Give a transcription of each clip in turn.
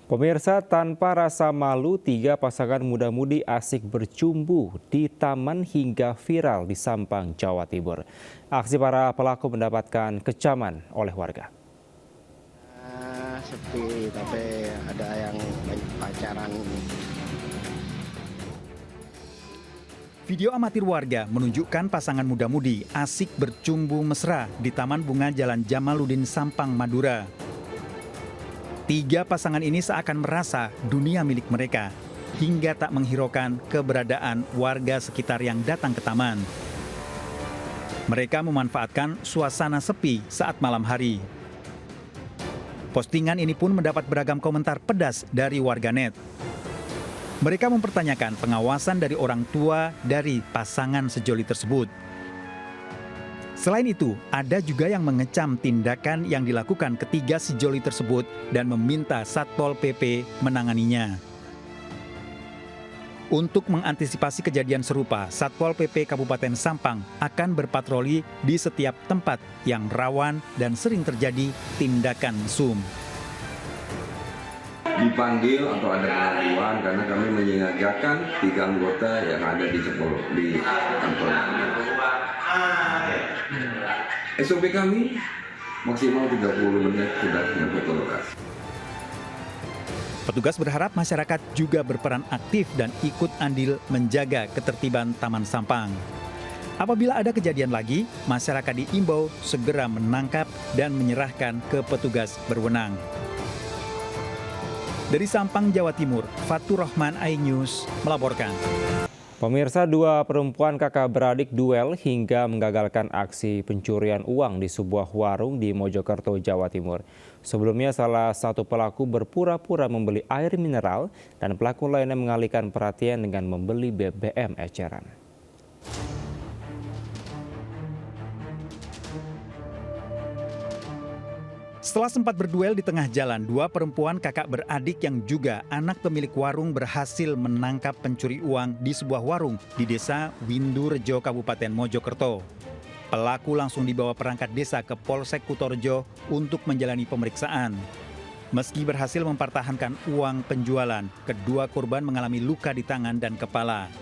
Pemirsa, tanpa rasa malu, 3 pasangan muda-mudi asik bercumbu di taman hingga viral di Sampang, Jawa Timur. Aksi para pelaku mendapatkan kecaman oleh warga. Sepi, tapi ada yang pacaran. Video amatir warga menunjukkan pasangan muda-mudi asik bercumbu mesra di Taman Bunga Jalan Jamaluddin, Sampang, Madura. 3 pasangan ini seakan merasa dunia milik mereka, hingga tak menghiraukan keberadaan warga sekitar yang datang ke taman. Mereka memanfaatkan suasana sepi saat malam hari. Postingan ini pun mendapat beragam komentar pedas dari warganet. Mereka mempertanyakan pengawasan dari orang tua dari pasangan sejoli tersebut. Selain itu, ada juga yang mengecam tindakan yang dilakukan ketiga sejoli tersebut dan meminta Satpol PP menanganinya. Untuk mengantisipasi kejadian serupa, Satpol PP Kabupaten Sampang akan berpatroli di setiap tempat yang rawan dan sering terjadi tindakan mesum. Dipanggil atau ada pengaduan karena kami menyiagakan 3 anggota yang ada di kantor. SOP kami maksimal 30 menit sudah nyampe ke lokasi. Petugas berharap masyarakat juga berperan aktif dan ikut andil menjaga ketertiban Taman Sampang. Apabila ada kejadian lagi, masyarakat diimbau segera menangkap dan menyerahkan ke petugas berwenang. Dari Sampang, Jawa Timur, Fatur Rahman, iNews melaporkan. Pemirsa, 2 perempuan kakak beradik duel hingga menggagalkan aksi pencurian uang di sebuah warung di Mojokerto, Jawa Timur. Sebelumnya, salah satu pelaku berpura-pura membeli air mineral dan pelaku lainnya mengalihkan perhatian dengan membeli BBM eceran. Setelah sempat berduel di tengah jalan, 2 perempuan kakak beradik yang juga anak pemilik warung berhasil menangkap pencuri uang di sebuah warung di Desa Windu-Rejo, Kabupaten Mojokerto. Pelaku langsung dibawa perangkat desa ke Polsek Kutorejo untuk menjalani pemeriksaan. Meski berhasil mempertahankan uang penjualan, kedua korban mengalami luka di tangan dan kepala.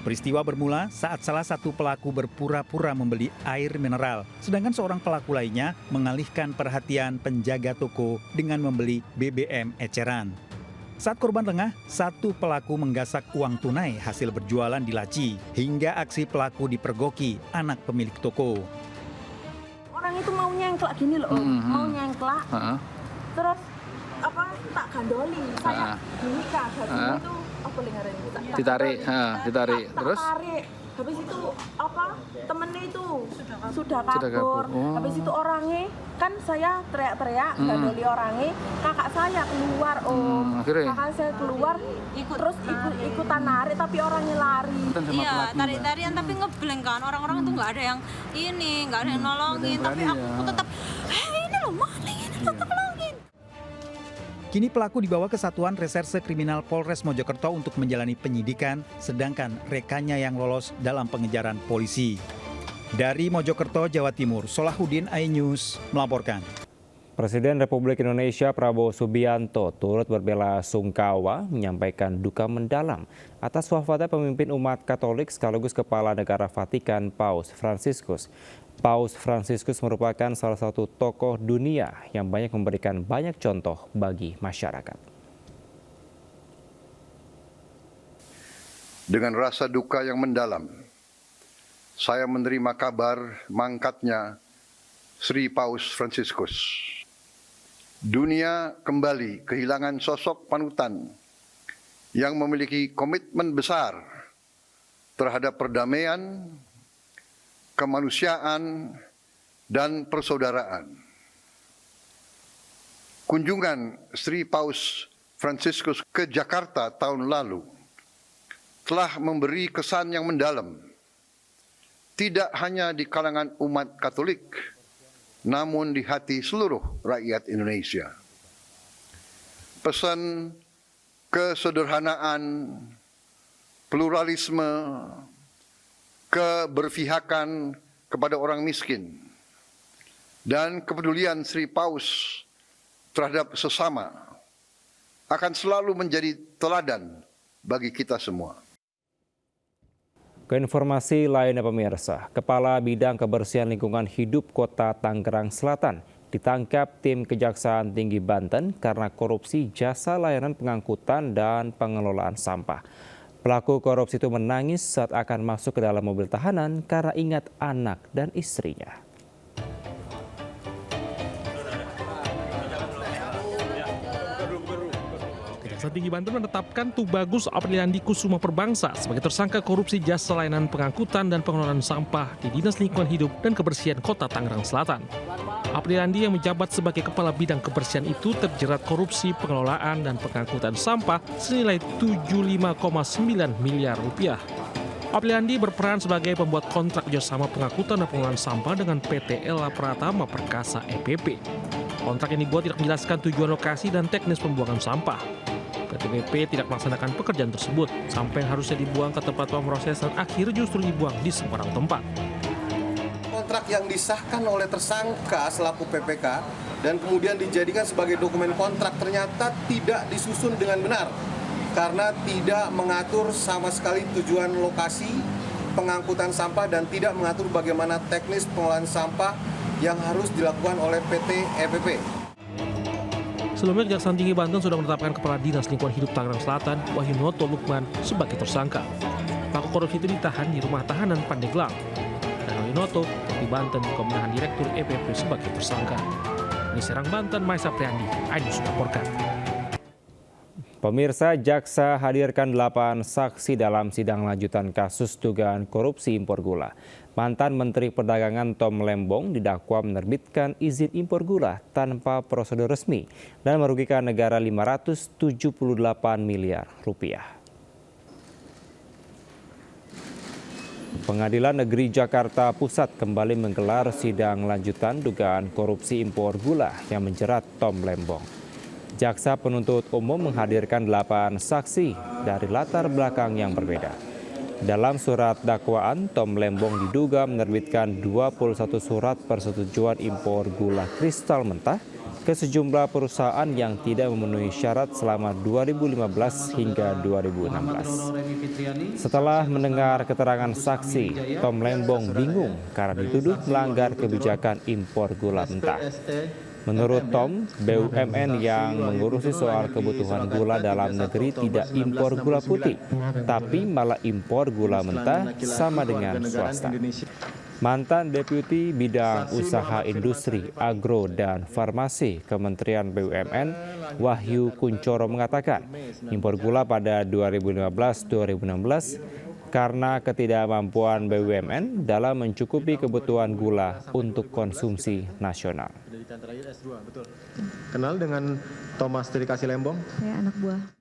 Peristiwa bermula saat salah satu pelaku berpura-pura membeli air mineral, sedangkan seorang pelaku lainnya mengalihkan perhatian penjaga toko dengan membeli BBM eceran. Saat korban lengah, satu pelaku menggasak uang tunai hasil berjualan di laci, hingga aksi pelaku dipergoki anak pemilik toko. Orang itu mau nyengklak gini loh, mau nyengklak, terus tak gandoli, saya gini kak, itu apa lingkaran ditarik, terus tarik. Habis itu temennya itu sudah kabur. Habis itu orangnya kan saya teriak-teriak gandoli orangnya, kakak saya keluar kakak saya keluar terus ikutan narik tapi orangnya lari. Iya, tarik-tarian tapi ngebleng kan, orang-orang itu nggak ada yang nolongin, tapi aku tetap ini loh maling, ini tetap tolongin. Kini pelaku dibawa ke Satuan Reserse Kriminal Polres Mojokerto untuk menjalani penyidikan, sedangkan rekannya yang lolos dalam pengejaran polisi. Dari Mojokerto, Jawa Timur, Solahuddin, iNews melaporkan. Presiden Republik Indonesia Prabowo Subianto turut berbela sungkawa menyampaikan duka mendalam atas wafatnya pemimpin umat Katolik sekaligus Kepala Negara Vatikan Paus Fransiskus. Paus Fransiskus merupakan salah satu tokoh dunia yang banyak memberikan banyak contoh bagi masyarakat. Dengan rasa duka yang mendalam, saya menerima kabar mangkatnya Sri Paus Fransiskus. Dunia kembali kehilangan sosok panutan yang memiliki komitmen besar terhadap perdamaian, kemanusiaan, dan persaudaraan. Kunjungan Sri Paus Fransiskus ke Jakarta tahun lalu telah memberi kesan yang mendalam, tidak hanya di kalangan umat Katolik, namun di hati seluruh rakyat Indonesia. Pesan kesederhanaan, pluralisme, keberpihakan kepada orang miskin, dan kepedulian Sri Paus terhadap sesama akan selalu menjadi teladan bagi kita semua. Ke informasi lainnya pemirsa, Kepala Bidang Kebersihan Lingkungan Hidup Kota Tangerang Selatan ditangkap tim Kejaksaan Tinggi Banten karena korupsi jasa layanan pengangkutan dan pengelolaan sampah. Pelaku korupsi itu menangis saat akan masuk ke dalam mobil tahanan karena ingat anak dan istrinya. Kejaksaan Tinggi Banten menetapkan Tubagus Apriliandi Kusuma Perbangsa sebagai tersangka korupsi jasa layanan pengangkutan dan pengelolaan sampah di Dinas Lingkungan Hidup dan Kebersihan Kota Tangerang Selatan. Apriliandi yang menjabat sebagai Kepala Bidang Kebersihan itu terjerat korupsi pengelolaan dan pengangkutan sampah senilai 75,9 miliar rupiah. Apriliandi berperan sebagai pembuat kontrak kerjasama pengangkutan dan pengelolaan sampah dengan PT Ella Pratama Perkasa EPP. Kontrak yang dibuat tidak menjelaskan tujuan lokasi dan teknis pembuangan sampah. PT BP tidak melaksanakan pekerjaan tersebut, sampai yang harusnya dibuang ke tempat pemrosesan akhir justru dibuang di sembarang tempat. Kontrak yang disahkan oleh tersangka selaku PPK dan kemudian dijadikan sebagai dokumen kontrak ternyata tidak disusun dengan benar karena tidak mengatur sama sekali tujuan lokasi pengangkutan sampah dan tidak mengatur bagaimana teknis pengelolaan sampah yang harus dilakukan oleh PT EPP. Sebelumnya, Kejaksaan Tinggi Banten sudah menetapkan Kepala Dinas Lingkungan Hidup Tangerang Selatan, Wahyunoto Lukman, sebagai tersangka. Pelaku korupsi itu ditahan di rumah tahanan Pandeglang. Dan Wahyunoto di Banten juga menahan Direktur EPP sebagai tersangka. Di Serang, Banten, Maisa Priandi, Ainus melaporkan. Pemirsa, Jaksa hadirkan 8 saksi dalam sidang lanjutan kasus dugaan korupsi impor gula. Mantan Menteri Perdagangan Tom Lembong didakwa menerbitkan izin impor gula tanpa prosedur resmi dan merugikan negara 578 miliar rupiah. Pengadilan Negeri Jakarta Pusat kembali menggelar sidang lanjutan dugaan korupsi impor gula yang menjerat Tom Lembong. Jaksa penuntut umum menghadirkan 8 saksi dari latar belakang yang berbeda. Dalam surat dakwaan, Tom Lembong diduga menerbitkan 21 surat persetujuan impor gula kristal mentah ke sejumlah perusahaan yang tidak memenuhi syarat selama 2015 hingga 2016. Setelah mendengar keterangan saksi, Tom Lembong bingung karena dituduh melanggar kebijakan impor gula mentah. Menurut Tom, BUMN yang mengurusi soal kebutuhan gula dalam negeri tidak impor gula putih, tapi malah impor gula mentah sama dengan swasta. Mantan Deputi Bidang Usaha Industri, Agro, dan Farmasi Kementerian BUMN, Wahyu Kuncoro mengatakan, impor gula pada 2015-2016 karena ketidakmampuan BUMN dalam mencukupi kebutuhan gula untuk konsumsi nasional. Kenal dengan Thomas Tirikasi Lembong? Saya anak buah.